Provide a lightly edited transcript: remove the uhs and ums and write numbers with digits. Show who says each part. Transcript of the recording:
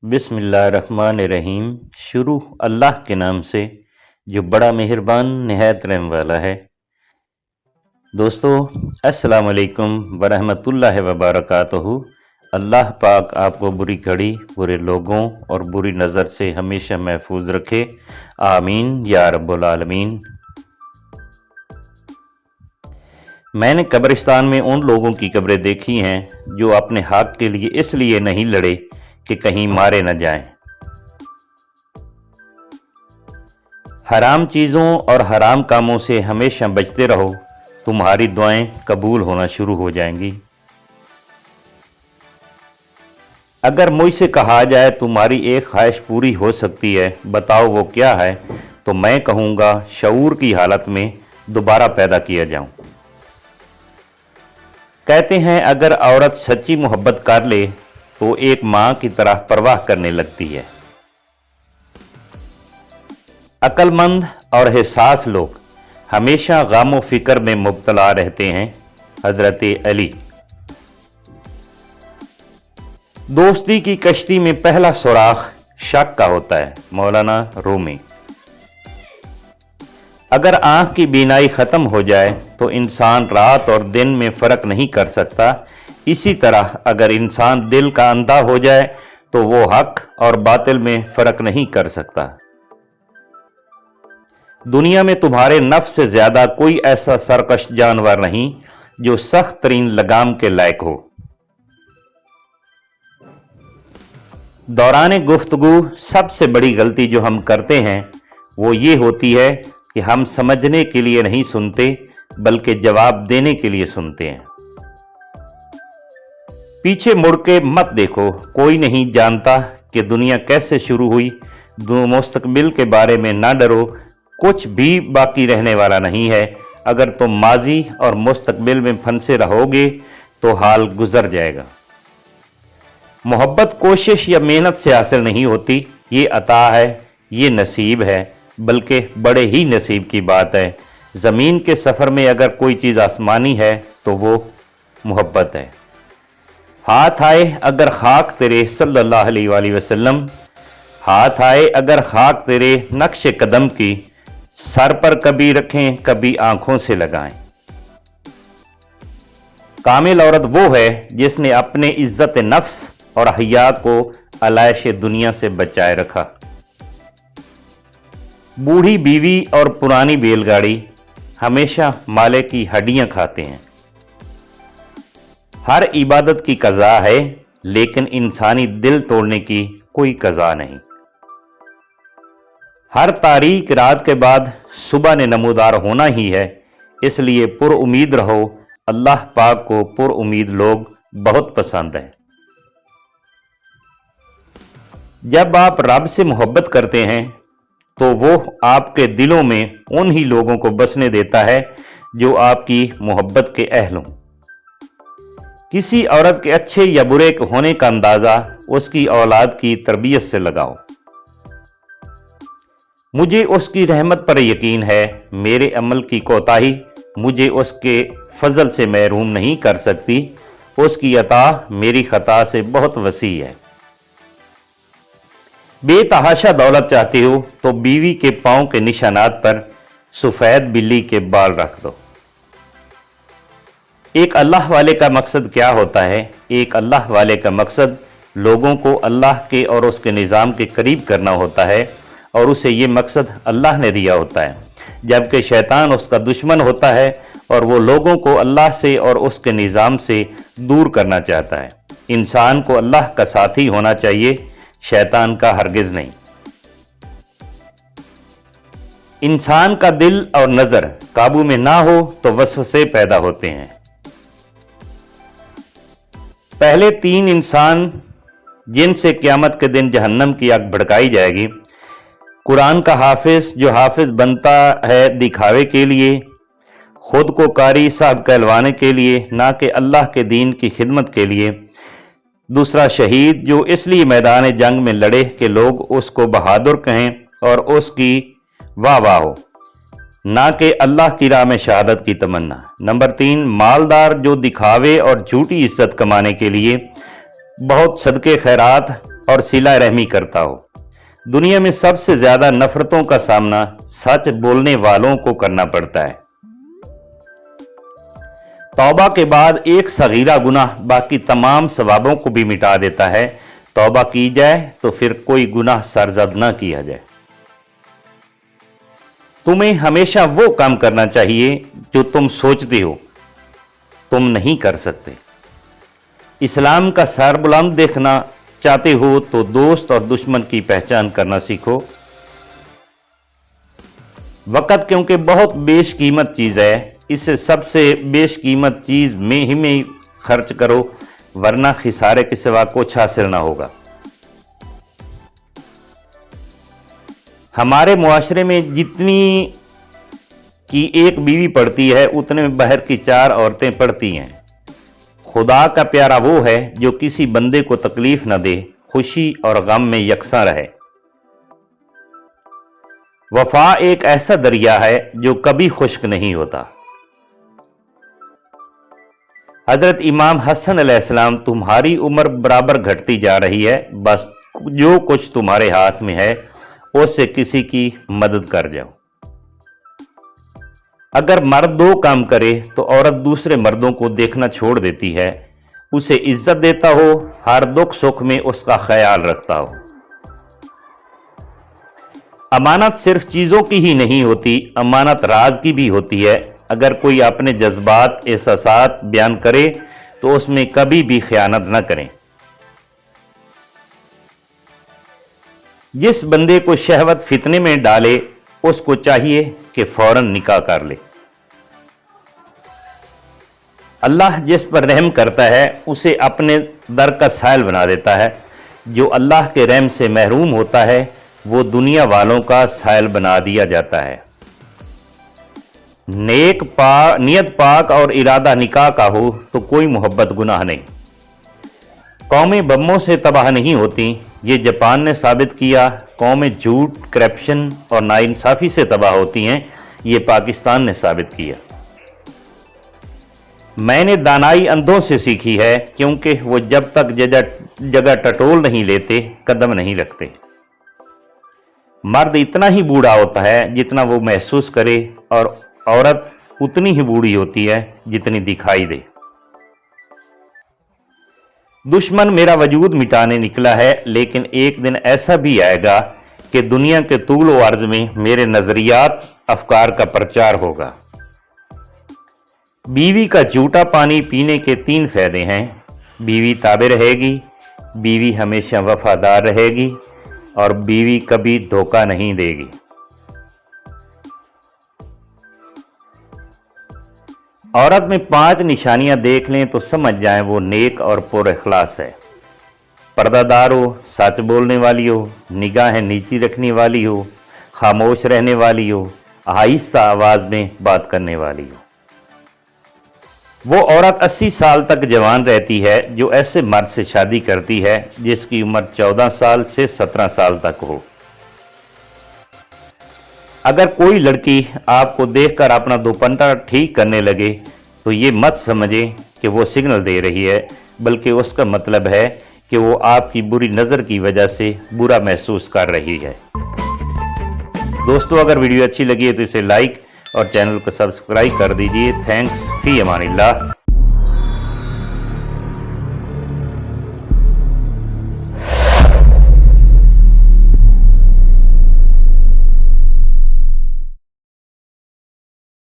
Speaker 1: बिस्मिल्लाहिर्रहमानिर्रहीम। शुरू अल्लाह के नाम से जो बड़ा मेहरबान निहायत रहम वाला है। दोस्तों अस्सलाम वालेकुम वरहमतुल्लाहि वबरकातुहू। अल्लाह पाक आपको बुरी घड़ी, बुरे लोगों और बुरी नज़र से हमेशा महफूज रखे, आमीन या रब्बुल आलमीन। मैंने कब्रिस्तान में उन लोगों की कब्रें देखी हैं जो अपने हक के लिए इसलिए नहीं लड़े कि कहीं मारे न जाएं। हराम चीज़ों और हराम कामों से हमेशा बचते रहो, तुम्हारी दुआएं कबूल होना शुरू हो जाएंगी। अगर मुझसे कहा जाए तुम्हारी एक ख्वाहिश पूरी हो सकती है, बताओ वो क्या है, तो मैं कहूँगा शऊर की हालत में दोबारा पैदा किया जाऊं। कहते हैं अगर औरत सच्ची मोहब्बत कर ले तो एक माँ की तरह परवाह करने लगती है। अक्लमंद और हिसास लोग हमेशा गम फिक्र में मुब्तला रहते हैं। हजरत अली। दोस्ती की कश्ती में पहला सुराख शक का होता है। मौलाना रूमी। अगर आंख की बीनाई खत्म हो जाए तो इंसान रात और दिन में फर्क नहीं कर सकता। इसी तरह अगर इंसान दिल का अंधा हो जाए तो वो हक और बातिल में फर्क नहीं कर सकता। दुनिया में तुम्हारे नफ्स से ज्यादा कोई ऐसा सरकश जानवर नहीं जो सख्त तरीन लगाम के लायक हो। दौरान गुफ्तगू सबसे बड़ी गलती जो हम करते हैं वो ये होती है कि हम समझने के लिए नहीं सुनते बल्कि जवाब देने के लिए सुनते हैं। पीछे मुड़ के मत देखो, कोई नहीं जानता कि दुनिया कैसे शुरू हुई। मुस्तकबिल के बारे में ना डरो, कुछ भी बाकी रहने वाला नहीं है। अगर तुम माजी और मुस्तकबिल में फंसे रहोगे तो हाल गुजर जाएगा। मोहब्बत कोशिश या मेहनत से हासिल नहीं होती, ये अता है, ये नसीब है, बल्कि बड़े ही नसीब की बात है। ज़मीन के सफ़र में अगर कोई चीज़ आसमानी है तो वो मोहब्बत है। हाथ आए अगर खाक तेरे सल्लल्लाहु अलैहि वसल्लम, हाथ आए अगर खाक तेरे नक्श कदम की, सर पर कभी रखें कभी आंखों से लगाएं। कामिल औरत वो है जिसने अपने इज्जत नफ्स और हया को आलाइश दुनिया से बचाए रखा। बूढ़ी बीवी और पुरानी बैलगाड़ी हमेशा माले की हड्डियां खाते हैं। हर इबादत की कज़ा है लेकिन इंसानी दिल तोड़ने की कोई कज़ा नहीं। हर तारीक रात के बाद सुबह ने नमूदार होना ही है, इसलिए पुरउम्मीद रहो। अल्लाह पाक को पुरउम्मीद लोग बहुत पसंद है। जब आप रब से मोहब्बत करते हैं तो वो आपके दिलों में उन्हीं लोगों को बसने देता है जो आपकी मोहब्बत के अहल हों। किसी औरत के अच्छे या बुरे होने का अंदाज़ा उसकी औलाद की तरबियत से लगाओ। मुझे उसकी रहमत पर यकीन है, मेरे अमल की कोताही मुझे उसके फजल से महरूम नहीं कर सकती। उसकी अता मेरी खता से बहुत वसी है। बेतहाशा दौलत चाहते हो तो बीवी के पांव के निशानात पर सफ़ेद बिल्ली के बाल रख दो। एक अल्लाह वाले का मकसद क्या होता है? एक अल्लाह वाले का मकसद लोगों को अल्लाह के और उसके निज़ाम के करीब करना होता है, और उसे ये मकसद अल्लाह ने दिया होता है। जबकि शैतान उसका दुश्मन होता है और वो लोगों को अल्लाह से और उसके निज़ाम से दूर करना चाहता है। इंसान को अल्लाह का साथी होना चाहिए, शैतान का हरगिज़ नहीं। इंसान का दिल और नज़र काबू में ना हो तो वसवसे पैदा होते हैं। पहले 3 इंसान जिनसे क़यामत के दिन जहन्नम की आग भड़काई जाएगी। कुरान का हाफिज जो हाफिज बनता है दिखावे के लिए, खुद को कारी साहब कहलवाने के लिए, ना कि अल्लाह के दीन की खिदमत के लिए। दूसरा शहीद जो इसलिए मैदान जंग में लड़े कि लोग उसको बहादुर कहें और उसकी वाह वाह हो, ना कि अल्लाह की राह में शहादत की तमन्ना। नंबर 3 मालदार जो दिखावे और झूठी इज्जत कमाने के लिए बहुत सदके खैरात और सिला रहमी करता हो। दुनिया में सबसे ज्यादा नफरतों का सामना सच बोलने वालों को करना पड़ता है। तौबा के बाद एक सगीरा गुनाह बाकी तमाम सवाबों को भी मिटा देता है। तौबा की जाए तो फिर कोई गुनाह सरजद न किया जाए। तुम्हें हमेशा वो काम करना चाहिए जो तुम सोचते हो तुम नहीं कर सकते। इस्लाम का सर बुलंद देखना चाहते हो तो दोस्त और दुश्मन की पहचान करना सीखो। वक़्त क्योंकि बहुत बेशकीमत चीज़ है, इसे सबसे बेशकीमत चीज़ में खर्च करो, वरना खिसारे के सिवा कुछ हासिल ना होगा। हमारे मुआशरे में जितनी की एक बीवी पढ़ती है उतने में बाहर की 4 औरतें पढ़ती हैं। खुदा का प्यारा वो है जो किसी बंदे को तकलीफ न दे, खुशी और गम में यकसा रहे। वफा एक ऐसा दरिया है जो कभी खुश्क नहीं होता। हजरत इमाम हसन अलैहिस्सलाम, तुम्हारी उम्र बराबर घटती जा रही है, बस जो कुछ तुम्हारे हाथ में है उससे किसी की मदद कर जाओ। अगर मर्द 2 काम करे तो औरत दूसरे मर्दों को देखना छोड़ देती है, उसे इज्जत देता हो, हर दुख सुख में उसका ख्याल रखता हो। अमानत सिर्फ चीज़ों की ही नहीं होती, अमानत राज की भी होती है। अगर कोई अपने जज्बात एहसासात बयान करे तो उसमें कभी भी खयानत न करें। जिस बंदे को शहवत फितने में डाले उसको चाहिए कि फौरन निकाह कर ले। अल्लाह जिस पर रहम करता है उसे अपने दर का साइल बना देता है। जो अल्लाह के रहम से महरूम होता है वो दुनिया वालों का साइल बना दिया जाता है। नियत पाक और इरादा निकाह का हो तो कोई मोहब्बत गुनाह नहीं। कौमें बमों से तबाह नहीं होती, ये जापान ने साबित किया। कौमें झूठ, करप्शन और नाइंसाफ़ी से तबाह होती हैं, ये पाकिस्तान ने साबित किया। मैंने दानाई अंधों से सीखी है, क्योंकि वो जब तक जगह टटोल नहीं लेते कदम नहीं रखते। मर्द इतना ही बूढ़ा होता है जितना वो महसूस करे, और औरत उतनी ही बूढ़ी होती है जितनी दिखाई दे। दुश्मन मेरा वजूद मिटाने निकला है, लेकिन एक दिन ऐसा भी आएगा कि दुनिया के तूल व अर्ज में मेरे नजरियात, अफकार का प्रचार होगा। बीवी का झूठा पानी पीने के 3 फायदे हैं। बीवी ताबे रहेगी, बीवी हमेशा वफादार रहेगी, और बीवी कभी धोखा नहीं देगी। औरत में 5 निशानियां देख लें तो समझ जाएं वो नेक और पुरइखलास है। पर्दादार हो, सच बोलने वाली हो, निगाहें नीची रखने वाली हो, खामोश रहने वाली हो, आहिस्ता आवाज़ में बात करने वाली हो। वो औरत 80 साल तक जवान रहती है जो ऐसे मर्द से शादी करती है जिसकी उम्र 14 साल से 17 साल तक हो। अगर कोई लड़की आपको देखकर अपना दुपट्टा ठीक करने लगे तो ये मत समझे कि वो सिग्नल दे रही है, बल्कि उसका मतलब है कि वो आपकी बुरी नज़र की वजह से बुरा महसूस कर रही है। दोस्तों, अगर वीडियो अच्छी लगी है तो इसे लाइक और चैनल को सब्सक्राइब कर दीजिए। थैंक्स, फी अमानिल्लाह।